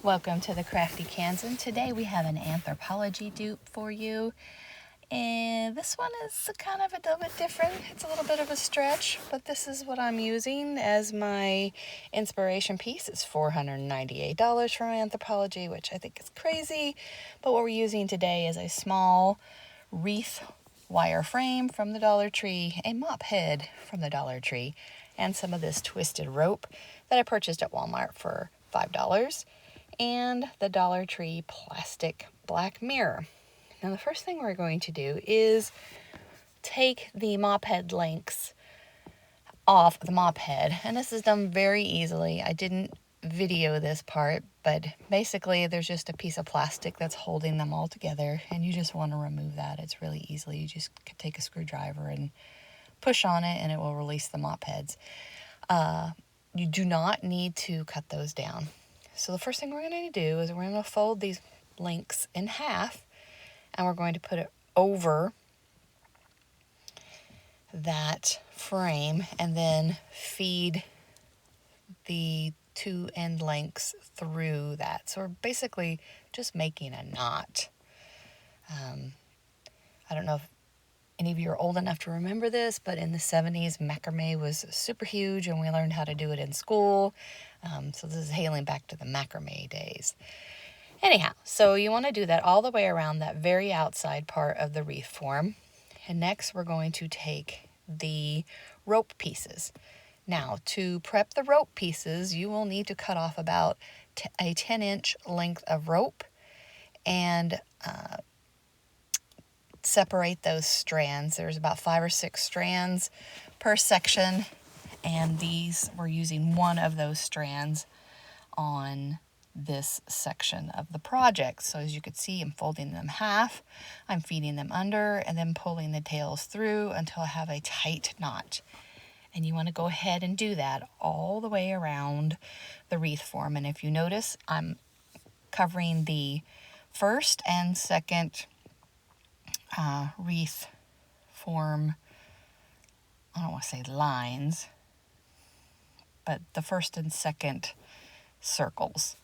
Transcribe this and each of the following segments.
Welcome to the Crafty Kansan. Today we have an Anthropology dupe for you. And this one is kind of a little bit different. It's a little bit of a stretch, but this is what I'm using as my inspiration piece. It's $498 from Anthropology, which I think is crazy. But what we're using today is a small wreath wire frame from the Dollar Tree, a mop head from the Dollar Tree, and some of this twisted rope that I purchased at Walmart for $5. And the Dollar Tree plastic black mirror. Now the first thing we're going to do is take the mop head links off the mop head, and this is done very easily. I didn't video this part, but basically there's just a piece of plastic that's holding them all together, and you just want to remove that. It's really easily. You just take a screwdriver and push on it and it will release the mop heads. You do not need to cut those down. So the first thing we're going to do is we're going to fold these links in half, and we're going to put it over that frame and then feed the two end links through that. So we're basically just making a knot. I don't know if any of you are old enough to remember this, but in the 70s, macrame was super huge, and we learned how to do it in school. So this is hailing back to the macrame days. Anyhow, so you want to do that all the way around that very outside part of the wreath form. And next we're going to take the rope pieces. Now, to prep the rope pieces, you will need to cut off about a 10-inch length of rope and separate those strands. There's about 5 or 6 strands per section, and we're using one of those strands on this section of the project. So as you can see, I'm folding them half, I'm feeding them under, and then pulling the tails through until I have a tight knot. And you want to go ahead and do that all the way around the wreath form. And if you notice, I'm covering the first and second wreath form, I don't want to say lines, but the first and second circles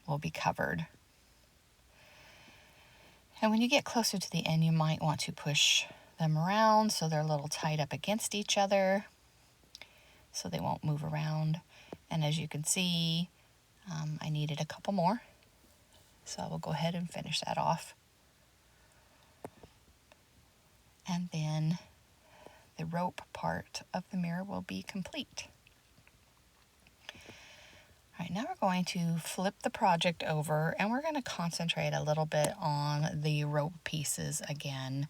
will be covered. And when you get closer to the end, you might want to push them around so they're a little tied up against each other so they won't move around. And as you can see, I needed a couple more, so I will go ahead and finish that off. And then the rope part of the mirror will be complete. All right, now we're going to flip the project over, and we're going to concentrate a little bit on the rope pieces again.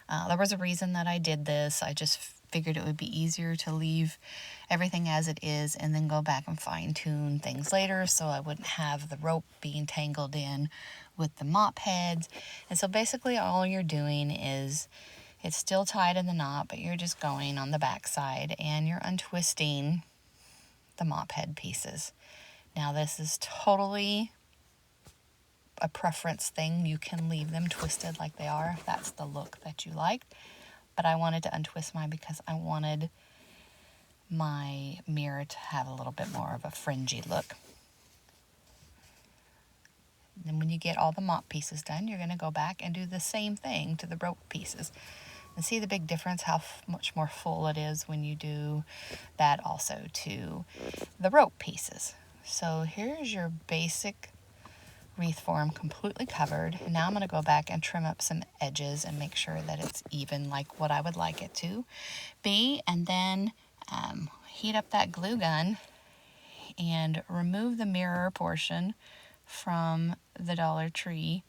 There was a reason that I did this. I just figured it would be easier to leave everything as it is and then go back and fine-tune things later, so I wouldn't have the rope being tangled in with the mop heads. And so basically all you're doing is, it's still tied in the knot, but you're just going on the back side and you're untwisting the mop head pieces. Now this is totally a preference thing. You can leave them twisted like they are if that's the look that you like. But I wanted to untwist mine because I wanted my mirror to have a little bit more of a fringy look. And then when you get all the mop pieces done, you're going to go back and do the same thing to the rope pieces. And see the big difference, how much more full it is when you do that also to the rope pieces. So here's your basic wreath form completely covered. And now I'm going to go back and trim up some edges and make sure that it's even like what I would like it to be. And then heat up that glue gun and remove the mirror portion from the Dollar Tree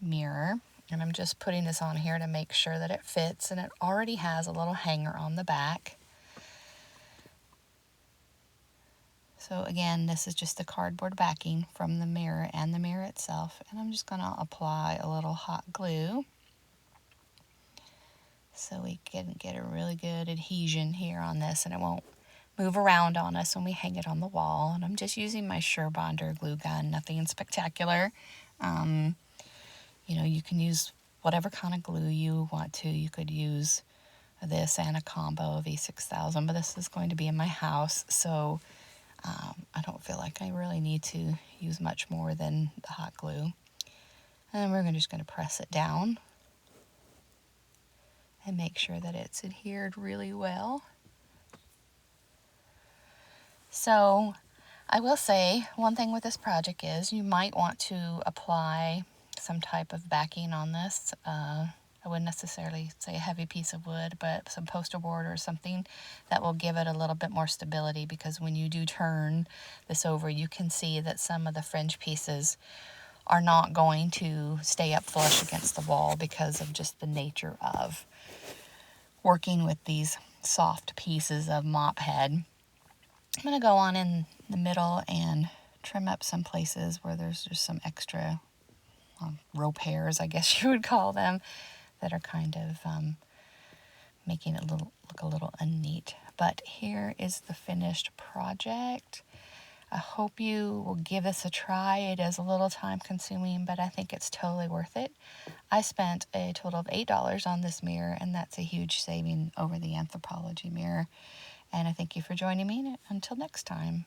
mirror. And I'm just putting this on here to make sure that it fits, and it already has a little hanger on the back. So again, this is just the cardboard backing from the mirror and the mirror itself. And I'm just going to apply a little hot glue so we can get a really good adhesion here on this, and it won't move around on us when we hang it on the wall. And I'm just using my Surebonder glue gun, nothing spectacular. You know, you can use whatever kind of glue you want to. You could use this and a combo of E6000, but this is going to be in my house, so I don't feel like I really need to use much more than the hot glue. And we're just going to press it down and make sure that it's adhered really well. So I will say one thing with this project is you might want to apply some type of backing on this. I wouldn't necessarily say a heavy piece of wood, but some poster board or something that will give it a little bit more stability, because when you do turn this over, you can see that some of the fringe pieces are not going to stay up flush against the wall because of just the nature of working with these soft pieces of mop head. I'm going to go on in the middle and trim up some places where there's just some extra rope hairs, I guess you would call them, that are kind of making it look a little unneat. But here is the finished project. I hope you will give this a try. It is a little time consuming, but I think it's totally worth it. I spent a total of $8 on this mirror, and that's a huge saving over the Anthropology mirror. And I thank you for joining me. Until next time.